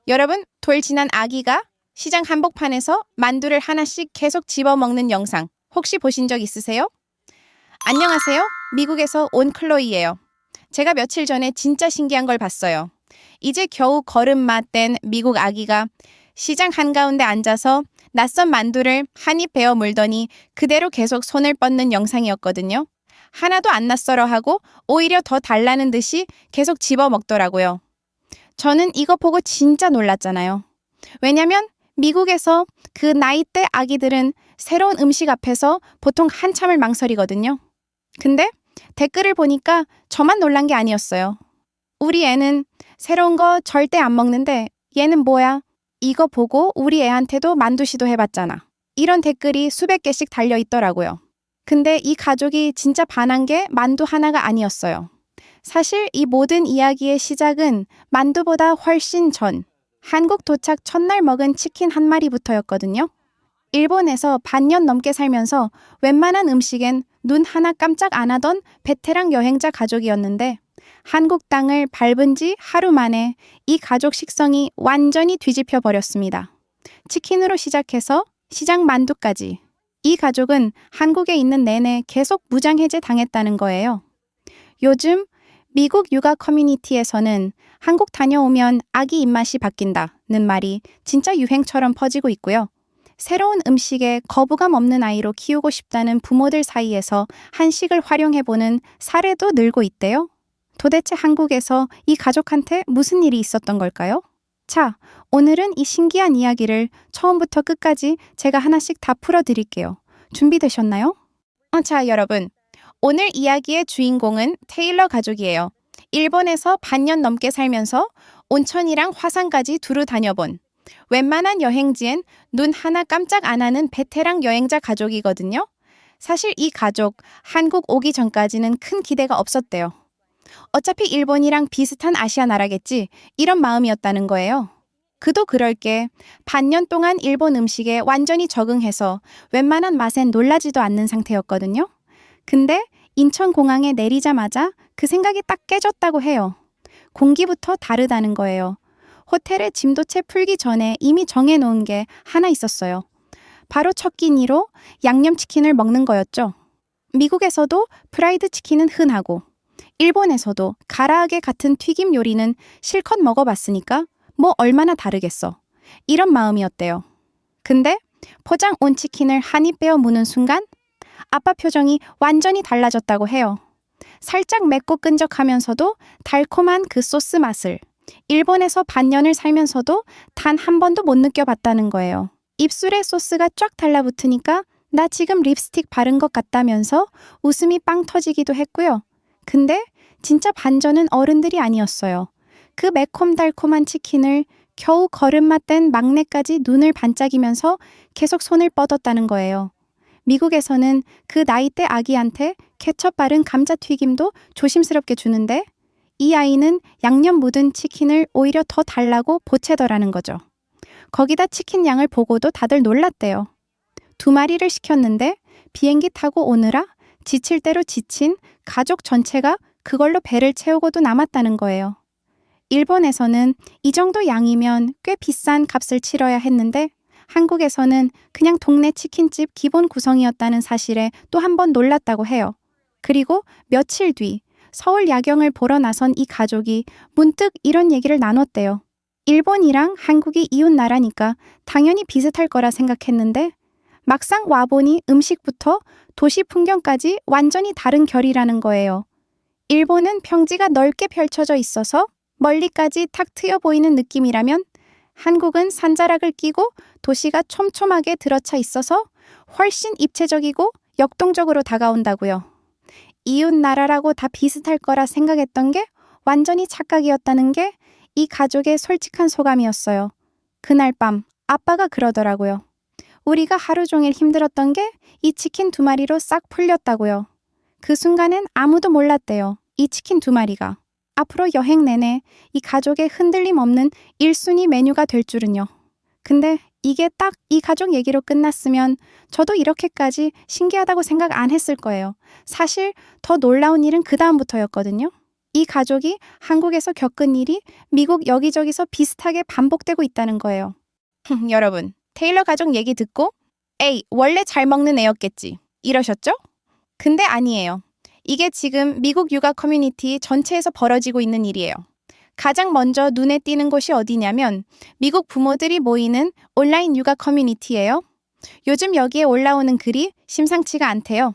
여러분, 돌 지난 아기가 시장 한복판에서 만두를 하나씩 계속 집어먹는 영상 혹시 보신 적 있으세요? 안녕하세요. 미국에서 온 클로이예요. 제가 며칠 전에 진짜 신기한 걸 봤어요. 이제 겨우 걸음마 뗀 미국 아기가 시장 한가운데 앉아서 낯선 만두를 한 입 베어 물더니 그대로 계속 손을 뻗는 영상이었거든요. 하나도 안 낯설어 하고 오히려 더 달라는 듯이 계속 집어 먹더라고요. 저는 이거 보고 진짜 놀랐잖아요. 왜냐면 미국에서 그 나이대 아기들은 새로운 음식 앞에서 보통 한참을 망설이거든요. 근데 댓글을 보니까 저만 놀란 게 아니었어요. 우리 애는 새로운 거 절대 안 먹는데 얘는 뭐야? 이거 보고 우리 애한테도 만두 시도해봤잖아. 이런 댓글이 수백 개씩 달려 있더라고요. 근데 이 가족이 진짜 반한 게 만두 하나가 아니었어요. 사실 이 모든 이야기의 시작은 만두보다 훨씬 전, 한국 도착 첫날 먹은 치킨 한 마리부터였거든요. 일본에서 반년 넘게 살면서 웬만한 음식엔 눈 하나 깜짝 안 하던 베테랑 여행자 가족이었는데 한국 땅을 밟은 지 하루 만에 이 가족 식성이 완전히 뒤집혀 버렸습니다. 치킨으로 시작해서 시장 만두까지. 이 가족은 한국에 있는 내내 계속 무장해제 당했다는 거예요. 요즘 미국 육아 커뮤니티에서는 한국 다녀오면 아기 입맛이 바뀐다는 말이 진짜 유행처럼 퍼지고 있고요. 새로운 음식에 거부감 없는 아이로 키우고 싶다는 부모들 사이에서 한식을 활용해보는 사례도 늘고 있대요. 도대체 한국에서 이 가족한테 무슨 일이 있었던 걸까요? 자, 오늘은 이 신기한 이야기를 처음부터 끝까지 제가 하나씩 다 풀어드릴게요. 준비되셨나요? 자, 여러분. 오늘 이야기의 주인공은 테일러 가족이에요. 일본에서 반년 넘게 살면서 온천이랑 화산까지 두루 다녀본 웬만한 여행지엔 눈 하나 깜짝 안 하는 베테랑 여행자 가족이거든요. 사실 이 가족 한국 오기 전까지는 큰 기대가 없었대요. 어차피 일본이랑 비슷한 아시아 나라겠지 이런 마음이었다는 거예요. 그도 그럴 게 반년 동안 일본 음식에 완전히 적응해서 웬만한 맛엔 놀라지도 않는 상태였거든요. 근데 인천공항에 내리자마자 그 생각이 딱 깨졌다고 해요. 공기부터 다르다는 거예요. 호텔에 짐도 채 풀기 전에 이미 정해놓은 게 하나 있었어요. 바로 첫 끼니로 양념치킨을 먹는 거였죠. 미국에서도 프라이드 치킨은 흔하고 일본에서도 가라아게 같은 튀김 요리는 실컷 먹어봤으니까 뭐 얼마나 다르겠어. 이런 마음이었대요. 근데 포장 온 치킨을 한 입 베어 무는 순간 아빠 표정이 완전히 달라졌다고 해요. 살짝 맵고 끈적하면서도 달콤한 그 소스 맛을 일본에서 반년을 살면서도 단 한 번도 못 느껴봤다는 거예요. 입술에 소스가 쫙 달라붙으니까 나 지금 립스틱 바른 것 같다면서 웃음이 빵 터지기도 했고요. 근데 진짜 반전은 어른들이 아니었어요. 그 매콤달콤한 치킨을 겨우 걸음마 뗀 막내까지 눈을 반짝이면서 계속 손을 뻗었다는 거예요. 미국에서는 그 나이대 아기한테 케첩 바른 감자튀김도 조심스럽게 주는데 이 아이는 양념 묻은 치킨을 오히려 더 달라고 보채더라는 거죠. 거기다 치킨 양을 보고도 다들 놀랐대요. 2마리를 시켰는데 비행기 타고 오느라 지칠 대로 지친 가족 전체가 그걸로 배를 채우고도 남았다는 거예요. 일본에서는 이 정도 양이면 꽤 비싼 값을 치러야 했는데 한국에서는 그냥 동네 치킨집 기본 구성이었다는 사실에 또 한 번 놀랐다고 해요. 그리고 며칠 뒤 서울 야경을 보러 나선 이 가족이 문득 이런 얘기를 나눴대요. 일본이랑 한국이 이웃 나라니까 당연히 비슷할 거라 생각했는데 막상 와보니 음식부터 도시 풍경까지 완전히 다른 결이라는 거예요. 일본은 평지가 넓게 펼쳐져 있어서 멀리까지 탁 트여 보이는 느낌이라면 한국은 산자락을 끼고 도시가 촘촘하게 들어차 있어서 훨씬 입체적이고 역동적으로 다가온다고요. 이웃 나라라고 다 비슷할 거라 생각했던 게 완전히 착각이었다는 게 이 가족의 솔직한 소감이었어요. 그날 밤 아빠가 그러더라고요. 우리가 하루 종일 힘들었던 게 이 치킨 2마리로 싹 풀렸다고요. 그 순간엔 아무도 몰랐대요. 이 치킨 2마리가. 앞으로 여행 내내 이 가족의 흔들림 없는 1순위 메뉴가 될 줄은요. 근데 이게 딱 이 가족 얘기로 끝났으면 저도 이렇게까지 신기하다고 생각 안 했을 거예요. 사실 더 놀라운 일은 그 다음부터였거든요. 이 가족이 한국에서 겪은 일이 미국 여기저기서 비슷하게 반복되고 있다는 거예요. 여러분, 테일러 가족 얘기 듣고 에이, 원래 잘 먹는 애였겠지 이러셨죠? 근데 아니에요. 이게 지금 미국 육아 커뮤니티 전체에서 벌어지고 있는 일이에요. 가장 먼저 눈에 띄는 곳이 어디냐면 미국 부모들이 모이는 온라인 육아 커뮤니티예요. 요즘 여기에 올라오는 글이 심상치가 않대요.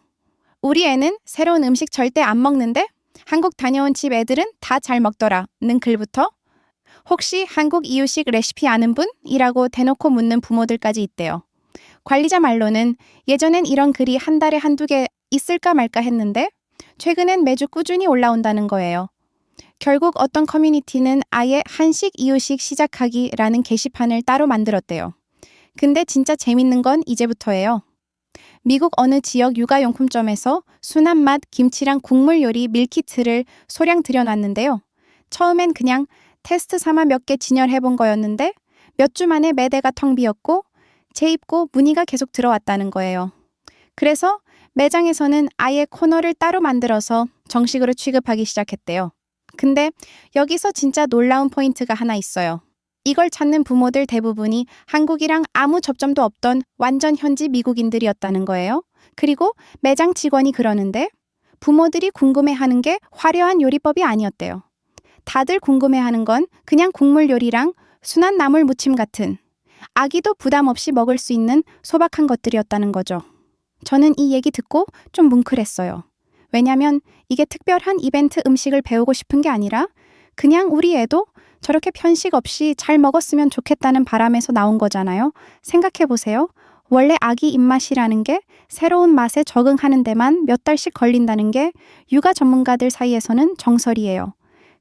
우리 애는 새로운 음식 절대 안 먹는데 한국 다녀온 집 애들은 다 잘 먹더라는 글부터 혹시 한국 이유식 레시피 아는 분? 이라고 대놓고 묻는 부모들까지 있대요. 관리자 말로는 예전엔 이런 글이 한 달에 한두 개 있을까 말까 했는데 최근엔 매주 꾸준히 올라온다는 거예요. 결국 어떤 커뮤니티는 아예 한식 이유식 시작하기라는 게시판을 따로 만들었대요. 근데 진짜 재밌는 건 이제부터예요. 미국 어느 지역 육아용품점에서 순한 맛 김치랑 국물 요리 밀키트를 소량 들여놨는데요. 처음엔 그냥 테스트 삼아 몇 개 진열해본 거였는데 몇 주 만에 매대가 텅 비었고 재입고 문의가 계속 들어왔다는 거예요. 그래서 매장에서는 아예 코너를 따로 만들어서 정식으로 취급하기 시작했대요. 근데 여기서 진짜 놀라운 포인트가 하나 있어요. 이걸 찾는 부모들 대부분이 한국이랑 아무 접점도 없던 완전 현지 미국인들이었다는 거예요. 그리고 매장 직원이 그러는데 부모들이 궁금해하는 게 화려한 요리법이 아니었대요. 다들 궁금해하는 건 그냥 국물 요리랑 순한 나물 무침 같은 아기도 부담 없이 먹을 수 있는 소박한 것들이었다는 거죠. 저는 이 얘기 듣고 좀 뭉클했어요. 왜냐면 이게 특별한 이벤트 음식을 배우고 싶은 게 아니라 그냥 우리 애도 저렇게 편식 없이 잘 먹었으면 좋겠다는 바람에서 나온 거잖아요. 생각해보세요. 원래 아기 입맛이라는 게 새로운 맛에 적응하는 데만 몇 달씩 걸린다는 게 육아 전문가들 사이에서는 정설이에요.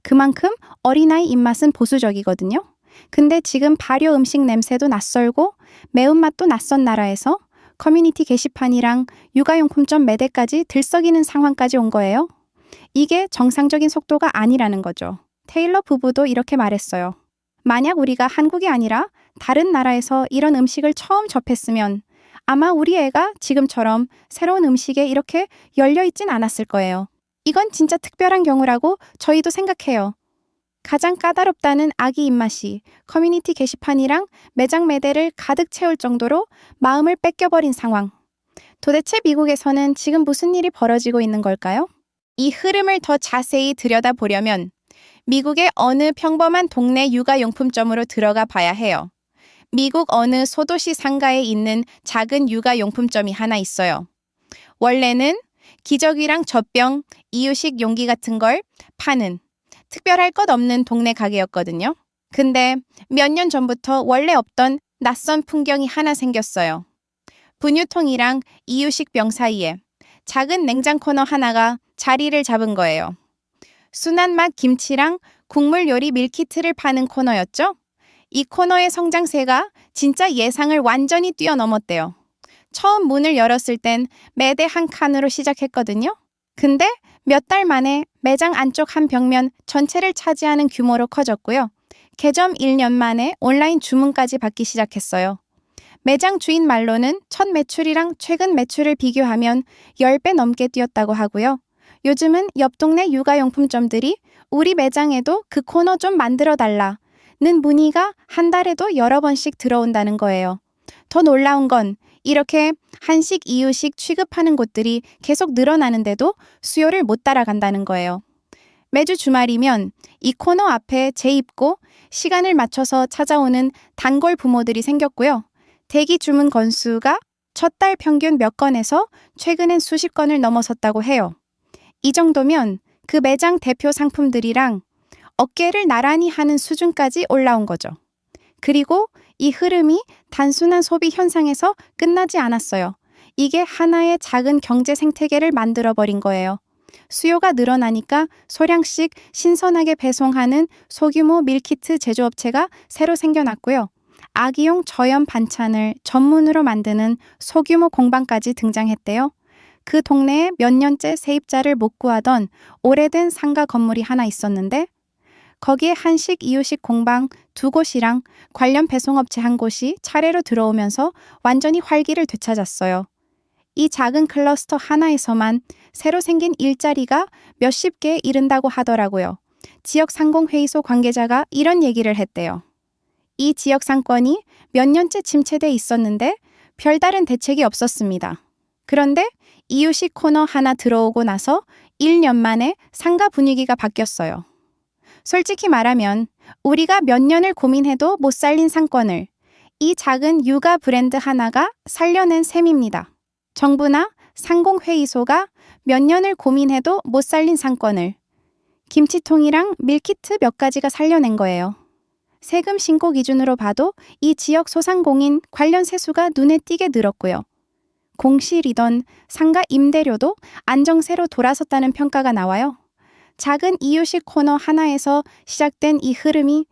그만큼 어린아이 입맛은 보수적이거든요. 근데 지금 발효 음식 냄새도 낯설고 매운맛도 낯선 나라에서 커뮤니티 게시판이랑 육아용품점 매대까지 들썩이는 상황까지 온 거예요. 이게 정상적인 속도가 아니라는 거죠. 테일러 부부도 이렇게 말했어요. 만약 우리가 한국이 아니라 다른 나라에서 이런 음식을 처음 접했으면 아마 우리 애가 지금처럼 새로운 음식에 이렇게 열려있진 않았을 거예요. 이건 진짜 특별한 경우라고 저희도 생각해요. 가장 까다롭다는 아기 입맛이 커뮤니티 게시판이랑 매장 매대를 가득 채울 정도로 마음을 뺏겨버린 상황. 도대체 미국에서는 지금 무슨 일이 벌어지고 있는 걸까요? 이 흐름을 더 자세히 들여다보려면 미국의 어느 평범한 동네 육아용품점으로 들어가 봐야 해요. 미국 어느 소도시 상가에 있는 작은 육아용품점이 하나 있어요. 원래는 기저귀랑 젖병, 이유식 용기 같은 걸 파는 특별할 것 없는 동네 가게였거든요. 근데 몇 년 전부터 원래 없던 낯선 풍경이 하나 생겼어요. 분유통이랑 이유식 병 사이에 작은 냉장 코너 하나가 자리를 잡은 거예요. 순한 맛 김치랑 국물 요리 밀키트를 파는 코너였죠? 이 코너의 성장세가 진짜 예상을 완전히 뛰어넘었대요. 처음 문을 열었을 땐 매대 한 칸으로 시작했거든요. 근데 몇 달 만에 매장 안쪽 한 벽면 전체를 차지하는 규모로 커졌고요. 개점 1년 만에 온라인 주문까지 받기 시작했어요. 매장 주인 말로는 첫 매출이랑 최근 매출을 비교하면 10배 넘게 뛰었다고 하고요. 요즘은 옆 동네 육아용품점들이 우리 매장에도 그 코너 좀 만들어 달라는 문의가 한 달에도 여러 번씩 들어온다는 거예요. 더 놀라운 건 이렇게 한식, 이유식 취급하는 곳들이 계속 늘어나는데도 수요를 못 따라간다는 거예요. 매주 주말이면 이 코너 앞에 재입고 시간을 맞춰서 찾아오는 단골 부모들이 생겼고요. 대기 주문 건수가 첫 달 평균 몇 건에서 최근엔 수십 건을 넘어섰다고 해요. 이 정도면 그 매장 대표 상품들이랑 어깨를 나란히 하는 수준까지 올라온 거죠. 그리고 이 흐름이 단순한 소비 현상에서 끝나지 않았어요. 이게 하나의 작은 경제 생태계를 만들어버린 거예요. 수요가 늘어나니까 소량씩 신선하게 배송하는 소규모 밀키트 제조업체가 새로 생겨났고요. 아기용 저염 반찬을 전문으로 만드는 소규모 공방까지 등장했대요. 그 동네에 몇 년째 세입자를 못 구하던 오래된 상가 건물이 하나 있었는데 거기에 한식, 이유식 공방 2곳이랑 관련 배송업체 1곳이 차례로 들어오면서 완전히 활기를 되찾았어요. 이 작은 클러스터 하나에서만 새로 생긴 일자리가 몇십 개에 이른다고 하더라고요. 지역 상공회의소 관계자가 이런 얘기를 했대요. 이 지역 상권이 몇 년째 침체돼 있었는데 별다른 대책이 없었습니다. 그런데 이유식 코너 하나 들어오고 나서 1년 만에 상가 분위기가 바뀌었어요. 솔직히 말하면 우리가 몇 년을 고민해도 못 살린 상권을 이 작은 육아 브랜드 하나가 살려낸 셈입니다. 정부나 상공회의소가 몇 년을 고민해도 못 살린 상권을 김치통이랑 밀키트 몇 가지가 살려낸 거예요. 세금 신고 기준으로 봐도 이 지역 소상공인 관련 세수가 눈에 띄게 늘었고요. 공실이던 상가 임대료도 안정세로 돌아섰다는 평가가 나와요. 작은 이유식 코너 하나에서 시작된 이 흐름이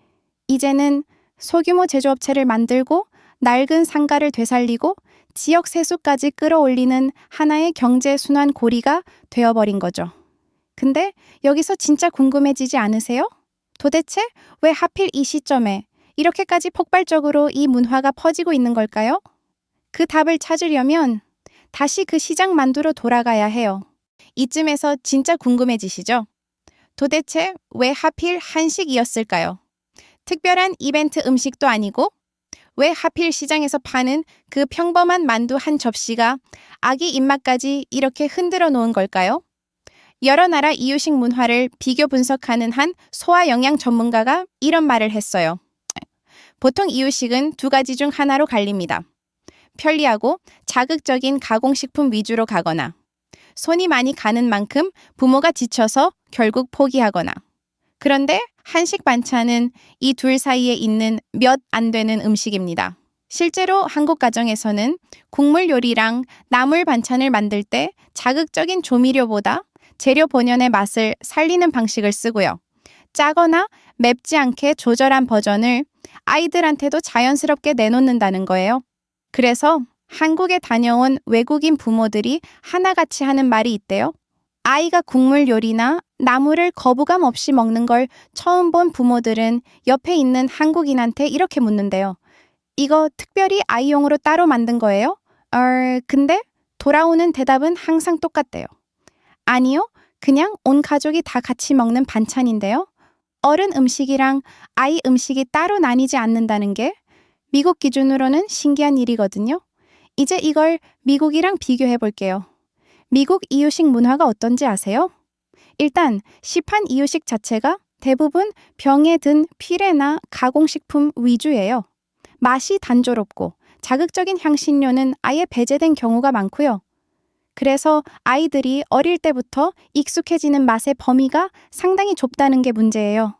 이제는 소규모 제조업체를 만들고 낡은 상가를 되살리고 지역 세수까지 끌어올리는 하나의 경제 순환 고리가 되어버린 거죠. 근데 여기서 진짜 궁금해지지 않으세요? 도대체 왜 하필 이 시점에 이렇게까지 폭발적으로 이 문화가 퍼지고 있는 걸까요? 그 답을 찾으려면 다시 그 시장 만두로 돌아가야 해요. 이쯤에서 진짜 궁금해지시죠? 도대체 왜 하필 한식이었을까요? 특별한 이벤트 음식도 아니고 왜 하필 시장에서 파는 그 평범한 만두 한 접시가 아기 입맛까지 이렇게 흔들어 놓은 걸까요? 여러 나라 이유식 문화를 비교 분석하는 한 소화영양 전문가가 이런 말을 했어요. 보통 이유식은 두 가지 중 하나로 갈립니다. 편리하고 자극적인 가공식품 위주로 가거나 손이 많이 가는 만큼 부모가 지쳐서 결국 포기하거나. 그런데 한식 반찬은 이 둘 사이에 있는 몇 안 되는 음식입니다. 실제로 한국 가정에서는 국물 요리랑 나물 반찬을 만들 때 자극적인 조미료보다 재료 본연의 맛을 살리는 방식을 쓰고요. 짜거나 맵지 않게 조절한 버전을 아이들한테도 자연스럽게 내놓는다는 거예요. 그래서 한국에 다녀온 외국인 부모들이 하나같이 하는 말이 있대요. 아이가 국물 요리나 나물을 거부감 없이 먹는 걸 처음 본 부모들은 옆에 있는 한국인한테 이렇게 묻는데요. 이거 특별히 아이용으로 따로 만든 거예요? 근데 돌아오는 대답은 항상 똑같대요. 아니요, 그냥 온 가족이 다 같이 먹는 반찬인데요. 어른 음식이랑 아이 음식이 따로 나뉘지 않는다는 게 미국 기준으로는 신기한 일이거든요. 이제 이걸 미국이랑 비교해 볼게요. 미국 이유식 문화가 어떤지 아세요? 일단 시판 이유식 자체가 대부분 병에 든 피레나 가공식품 위주예요. 맛이 단조롭고 자극적인 향신료는 아예 배제된 경우가 많고요. 그래서 아이들이 어릴 때부터 익숙해지는 맛의 범위가 상당히 좁다는 게 문제예요.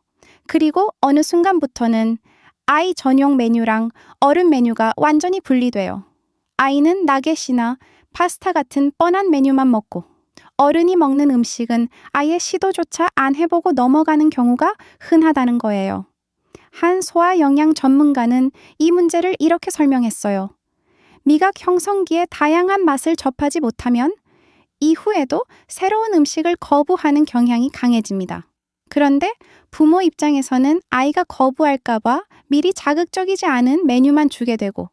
그리고 어느 순간부터는 아이 전용 메뉴랑 어른 메뉴가 완전히 분리돼요. 아이는 나겟이나 파스타 같은 뻔한 메뉴만 먹고 어른이 먹는 음식은 아예 시도조차 안 해보고 넘어가는 경우가 흔하다는 거예요. 한 소화영양 전문가는 이 문제를 이렇게 설명했어요. 미각 형성기의 다양한 맛을 접하지 못하면 이후에도 새로운 음식을 거부하는 경향이 강해집니다. 그런데 부모 입장에서는 아이가 거부할까봐 미리 자극적이지 않은 메뉴만 주게 되고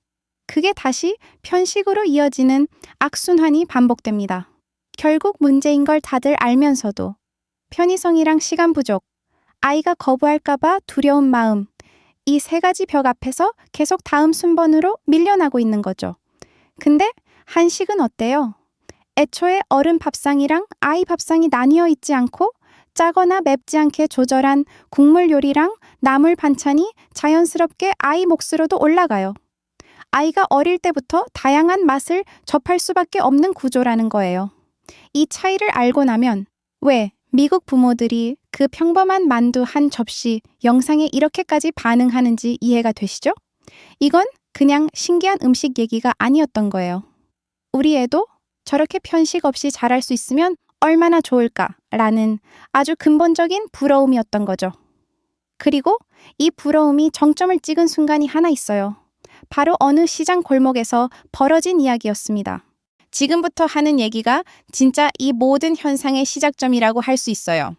그게 다시 편식으로 이어지는 악순환이 반복됩니다. 결국 문제인 걸 다들 알면서도 편의성이랑 시간 부족, 아이가 거부할까봐 두려운 마음, 이 세 가지 벽 앞에서 계속 다음 순번으로 밀려나고 있는 거죠. 근데 한식은 어때요? 애초에 어른 밥상이랑 아이 밥상이 나뉘어 있지 않고 짜거나 맵지 않게 조절한 국물 요리랑 나물 반찬이 자연스럽게 아이 몫으로도 올라가요. 아이가 어릴 때부터 다양한 맛을 접할 수밖에 없는 구조라는 거예요. 이 차이를 알고 나면 왜 미국 부모들이 그 평범한 만두 한 접시 영상에 이렇게까지 반응하는지 이해가 되시죠? 이건 그냥 신기한 음식 얘기가 아니었던 거예요. 우리 애도 저렇게 편식 없이 자랄 수 있으면 얼마나 좋을까라는 아주 근본적인 부러움이었던 거죠. 그리고 이 부러움이 정점을 찍은 순간이 하나 있어요. 바로 어느 시장 골목에서 벌어진 이야기였습니다. 지금부터 하는 얘기가 진짜 이 모든 현상의 시작점이라고 할 수 있어요.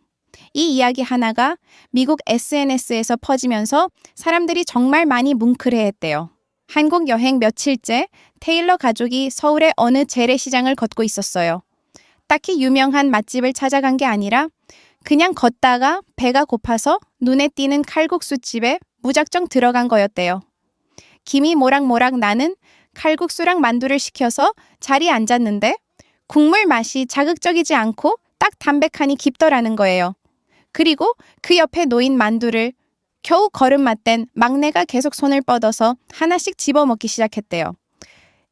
이 이야기 하나가 미국 SNS에서 퍼지면서 사람들이 정말 많이 뭉클해했대요. 한국 여행 며칠째 테일러 가족이 서울의 어느 재래시장을 걷고 있었어요. 딱히 유명한 맛집을 찾아간 게 아니라 그냥 걷다가 배가 고파서 눈에 띄는 칼국수집에 무작정 들어간 거였대요. 김이 모락모락 나는 칼국수랑 만두를 시켜서 자리에 앉았는데 국물 맛이 자극적이지 않고 딱 담백하니 깊더라는 거예요. 그리고 그 옆에 놓인 만두를 겨우 걸음맞댄 막내가 계속 손을 뻗어서 하나씩 집어먹기 시작했대요.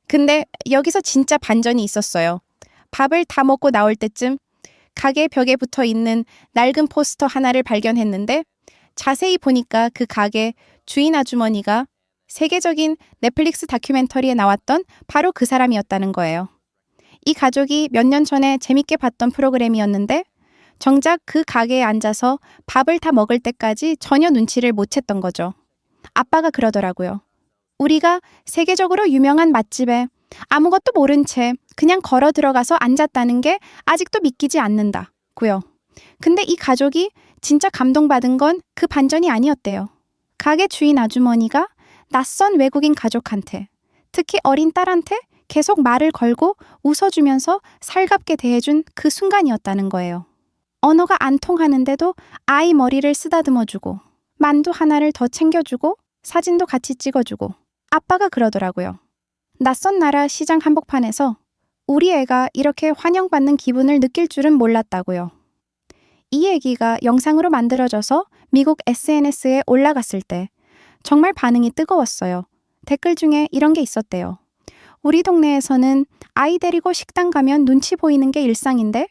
근데 여기서 진짜 반전이 있었어요. 밥을 다 먹고 나올 때쯤 가게 벽에 붙어 있는 낡은 포스터 하나를 발견했는데 자세히 보니까 그 가게 주인 아주머니가 세계적인 넷플릭스 다큐멘터리에 나왔던 바로 그 사람이었다는 거예요. 이 가족이 몇 년 전에 재밌게 봤던 프로그램이었는데 정작 그 가게에 앉아서 밥을 다 먹을 때까지 전혀 눈치를 못 챘던 거죠. 아빠가 그러더라고요. 우리가 세계적으로 유명한 맛집에 아무것도 모른 채 그냥 걸어 들어가서 앉았다는 게 아직도 믿기지 않는다고요. 근데 이 가족이 진짜 감동받은 건 그 반전이 아니었대요. 가게 주인 아주머니가 낯선 외국인 가족한테, 특히 어린 딸한테 계속 말을 걸고 웃어주면서 살갑게 대해준 그 순간이었다는 거예요. 언어가 안 통하는데도 아이 머리를 쓰다듬어주고 만두 하나를 더 챙겨주고 사진도 같이 찍어주고 아빠가 그러더라고요. 낯선 나라 시장 한복판에서 우리 애가 이렇게 환영받는 기분을 느낄 줄은 몰랐다고요. 이 얘기가 영상으로 만들어져서 미국 SNS에 올라갔을 때 정말 반응이 뜨거웠어요. 댓글 중에 이런 게 있었대요. 우리 동네에서는 아이 데리고 식당 가면 눈치 보이는 게 일상인데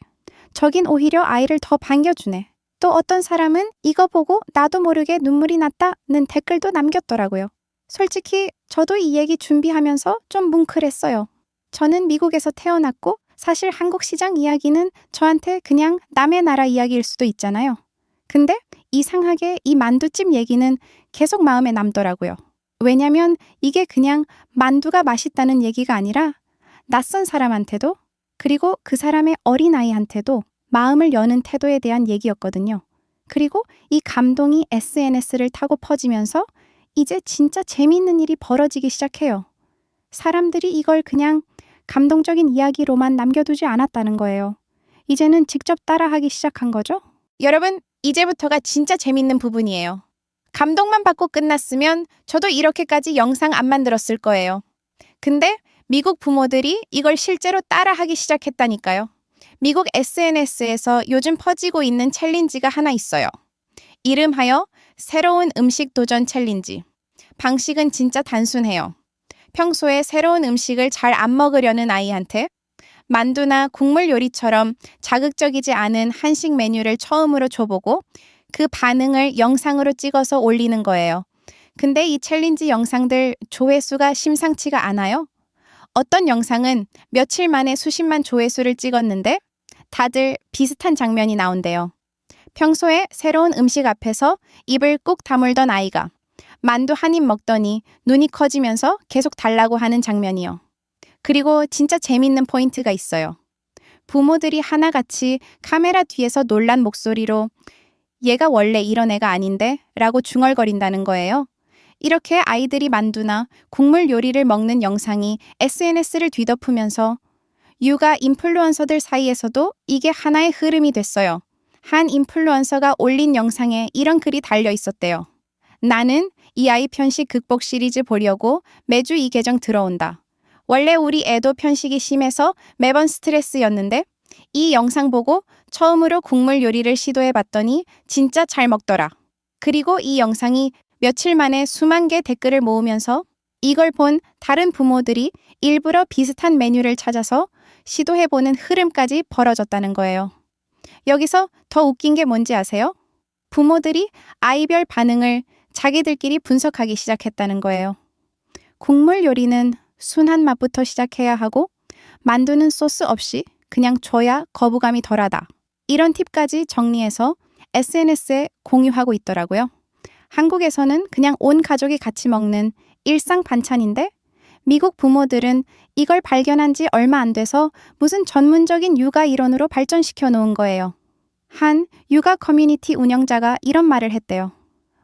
저긴 오히려 아이를 더 반겨주네. 또 어떤 사람은 이거 보고 나도 모르게 눈물이 났다는 댓글도 남겼더라고요. 솔직히 저도 이 얘기 준비하면서 좀 뭉클했어요. 저는 미국에서 태어났고 사실 한국 시장 이야기는 저한테 그냥 남의 나라 이야기일 수도 있잖아요. 근데 이상하게 이 만두집 얘기는 계속 마음에 남더라고요. 왜냐면 이게 그냥 만두가 맛있다는 얘기가 아니라 낯선 사람한테도 그리고 그 사람의 어린아이한테도 마음을 여는 태도에 대한 얘기였거든요. 그리고 이 감동이 SNS를 타고 퍼지면서 이제 진짜 재미있는 일이 벌어지기 시작해요. 사람들이 이걸 그냥 감동적인 이야기로만 남겨두지 않았다는 거예요. 이제는 직접 따라하기 시작한 거죠? 여러분, 이제부터가 진짜 재밌는 부분이에요. 감동만 받고 끝났으면 저도 이렇게까지 영상 안 만들었을 거예요. 근데 미국 부모들이 이걸 실제로 따라하기 시작했다니까요. 미국 SNS에서 요즘 퍼지고 있는 챌린지가 하나 있어요. 이름하여 새로운 음식 도전 챌린지. 방식은 진짜 단순해요. 평소에 새로운 음식을 잘 안 먹으려는 아이한테 만두나 국물 요리처럼 자극적이지 않은 한식 메뉴를 처음으로 줘보고 그 반응을 영상으로 찍어서 올리는 거예요. 근데 이 챌린지 영상들 조회수가 심상치가 않아요. 어떤 영상은 며칠 만에 수십만 조회수를 찍었는데 다들 비슷한 장면이 나온대요. 평소에 새로운 음식 앞에서 입을 꾹 다물던 아이가 만두 한 입 먹더니 눈이 커지면서 계속 달라고 하는 장면이요. 그리고 진짜 재밌는 포인트가 있어요. 부모들이 하나같이 카메라 뒤에서 놀란 목소리로 얘가 원래 이런 애가 아닌데? 라고 중얼거린다는 거예요. 이렇게 아이들이 만두나 국물 요리를 먹는 영상이 SNS를 뒤덮으면서 육아 인플루언서들 사이에서도 이게 하나의 흐름이 됐어요. 한 인플루언서가 올린 영상에 이런 글이 달려 있었대요. 나는 이 아이 편식 극복 시리즈 보려고 매주 이 계정 들어온다. 원래 우리 애도 편식이 심해서 매번 스트레스였는데 이 영상 보고 처음으로 국물 요리를 시도해봤더니 진짜 잘 먹더라. 그리고 이 영상이 며칠 만에 수만 개 댓글을 모으면서 이걸 본 다른 부모들이 일부러 비슷한 메뉴를 찾아서 시도해보는 흐름까지 벌어졌다는 거예요. 여기서 더 웃긴 게 뭔지 아세요? 부모들이 아이별 반응을 자기들끼리 분석하기 시작했다는 거예요. 국물 요리는 순한 맛부터 시작해야 하고 만두는 소스 없이 그냥 줘야 거부감이 덜하다. 이런 팁까지 정리해서 SNS에 공유하고 있더라고요. 한국에서는 그냥 온 가족이 같이 먹는 일상 반찬인데 미국 부모들은 이걸 발견한 지 얼마 안 돼서 무슨 전문적인 육아 이론으로 발전시켜 놓은 거예요. 한 육아 커뮤니티 운영자가 이런 말을 했대요.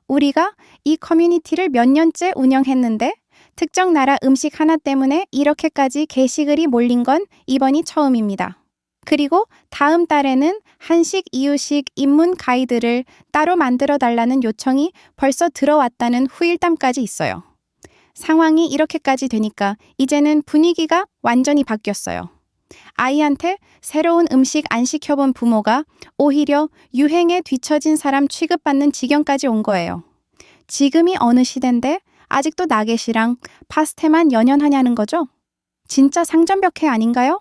우리가 이 커뮤니티를 몇 년째 운영했는데 특정 나라 음식 하나 때문에 이렇게까지 게시글이 몰린 건 이번이 처음입니다. 그리고 다음 달에는 한식 이유식 입문 가이드를 따로 만들어 달라는 요청이 벌써 들어왔다는 후일담까지 있어요. 상황이 이렇게까지 되니까 이제는 분위기가 완전히 바뀌었어요. 아이한테 새로운 음식 안 시켜본 부모가 오히려 유행에 뒤처진 사람 취급받는 지경까지 온 거예요. 지금이 어느 시대인데 아직도 나겟이랑 파스타만 연연하냐는 거죠? 진짜 상점벽해 아닌가요?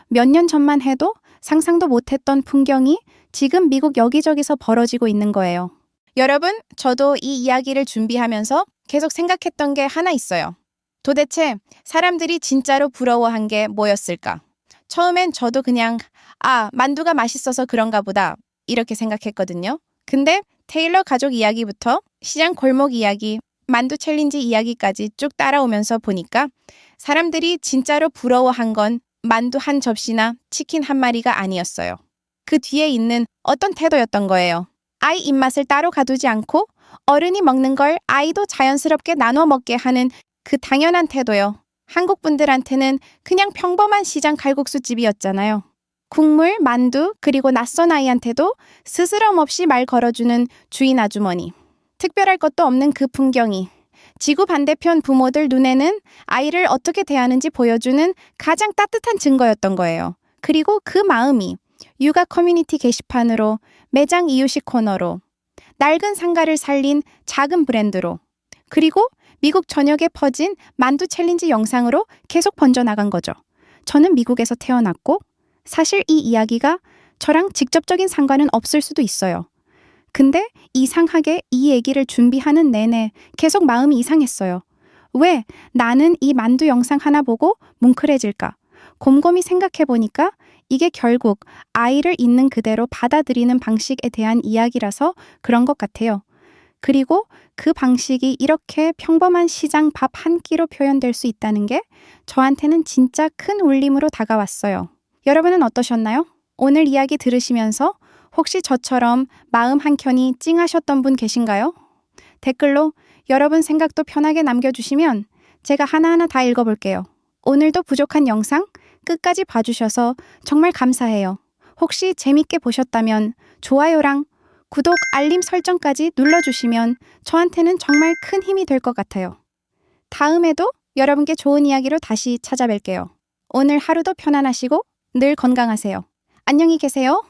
몇 년 전만 해도 상상도 못했던 풍경이 지금 미국 여기저기서 벌어지고 있는 거예요. 여러분, 저도 이 이야기를 준비하면서 계속 생각했던 게 하나 있어요. 도대체 사람들이 진짜로 부러워한 게 뭐였을까? 처음엔 저도 그냥 만두가 맛있어서 그런가 보다 이렇게 생각했거든요. 근데 테일러 가족 이야기부터 시장 골목 이야기, 만두 챌린지 이야기까지 쭉 따라오면서 보니까 사람들이 진짜로 부러워한 건 만두 한 접시나 치킨 한 마리가 아니었어요. 그 뒤에 있는 어떤 태도였던 거예요. 아이 입맛을 따로 가두지 않고 어른이 먹는 걸 아이도 자연스럽게 나눠 먹게 하는 그 당연한 태도요. 한국 분들한테는 그냥 평범한 시장 칼국수집이었잖아요. 국물, 만두, 그리고 낯선 아이한테도 스스럼 없이 말 걸어주는 주인 아주머니. 특별할 것도 없는 그 풍경이 지구 반대편 부모들 눈에는 아이를 어떻게 대하는지 보여주는 가장 따뜻한 증거였던 거예요. 그리고 그 마음이 육아 커뮤니티 게시판으로, 매장 이유식 코너로, 낡은 상가를 살린 작은 브랜드로, 그리고 미국 전역에 퍼진 만두 챌린지 영상으로 계속 번져나간 거죠. 저는 미국에서 태어났고 사실 이 이야기가 저랑 직접적인 상관은 없을 수도 있어요. 근데 이상하게 이 얘기를 준비하는 내내 계속 마음이 이상했어요. 왜 나는 이 만두 영상 하나 보고 뭉클해질까? 곰곰이 생각해보니까 이게 결국 아이를 있는 그대로 받아들이는 방식에 대한 이야기라서 그런 것 같아요. 그리고 그 방식이 이렇게 평범한 시장 밥 한 끼로 표현될 수 있다는 게 저한테는 진짜 큰 울림으로 다가왔어요. 여러분은 어떠셨나요? 오늘 이야기 들으시면서 혹시 저처럼 마음 한켠이 찡하셨던 분 계신가요? 댓글로 여러분 생각도 편하게 남겨주시면 제가 하나하나 다 읽어볼게요. 오늘도 부족한 영상 끝까지 봐주셔서 정말 감사해요. 혹시 재밌게 보셨다면 좋아요랑 구독, 알림 설정까지 눌러주시면 저한테는 정말 큰 힘이 될 것 같아요. 다음에도 여러분께 좋은 이야기로 다시 찾아뵐게요. 오늘 하루도 편안하시고 늘 건강하세요. 안녕히 계세요.